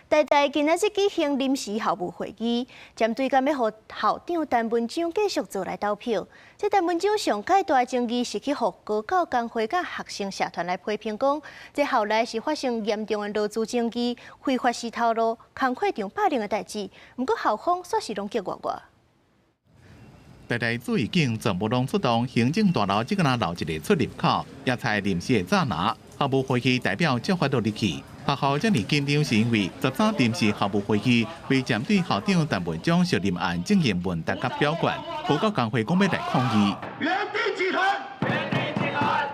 台大今仔日举行临时校务会议，针对敢要予校长陈文章继续做来投票。这陈文章上届大的争议是去予高教工会甲学生社团来批评，讲这后来是发生严重的劳资争议、非法式透露、工会场霸凌的代志。不过校方煞是拢结外。台大注意警全部拢出动，行政大楼只个留一个出入口，也才临时的栅栏。校务会议代表照发到入去。学校这么紧张是因为13临时校务会议为针对校长陈文章涉任案进行问答甲表决，高教工会讲要来抗议。原地集团，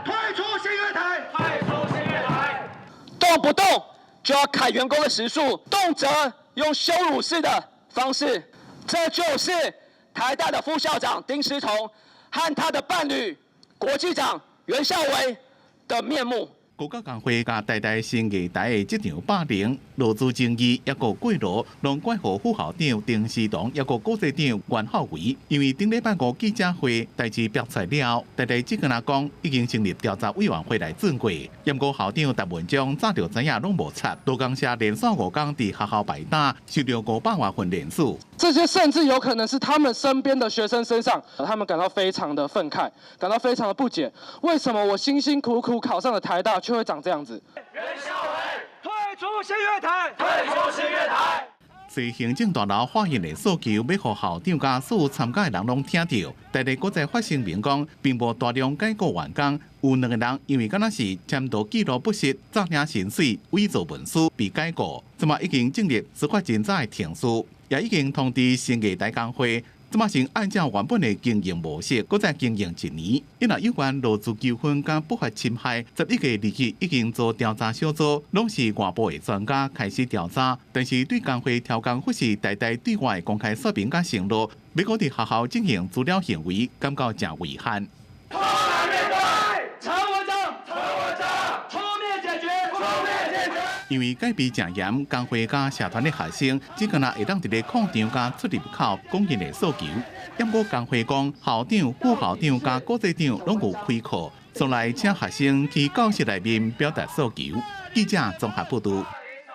退出新月台，动不动就要砍员工的时数，动辄用羞辱式的方式，这就是台大的副校长丁诗彤和他的伴侣国际长袁孝维的面目。高教工会甲台大新艺台的这场霸凌、劳资争议，也个过劳，拢怪乎副校长丁诗彤，也个高级长袁孝维。因为顶礼拜五记者会代志爆出了，台大这个人讲已经成立调查委员会来准过。严过校长陈文章早就知影拢无错，多工社连续5天伫学校摆打，收到500多份联署。这些甚至有可能是他们身边的学生身上，他们感到非常的愤慨，感到非常的不解，为什么我辛辛苦苦考上了台大，却会长这样子？袁孝维退出新月台，退出新月台。随行政大楼发现的诉求，要互校长甲所有参加的人拢听到。台大搁再发声明讲，并无大量解雇员工，有2个人因为敢若是签到记录不实、诈领薪水、伪造文书被解雇，即嘛已经进入司法侦查的程序，也已经通知新艺大工会。即马是按照原本的经营模式，搁再经营1年。因为有关劳资纠纷甲不法侵害，11个日期已经做调查小组，拢是外部的专家开始调查。但是对工会调工或是台大对外公开说明甲承诺，要搁伫学校进行资料行为，感到真危险。因为改变正严，工会甲社团的学生只可能会当伫咧课场甲出入口讲因的诉求。不过工会讲，校长、副校长甲高级长拢有开课，从来请学生去教室内面表达诉求。记者综合报道。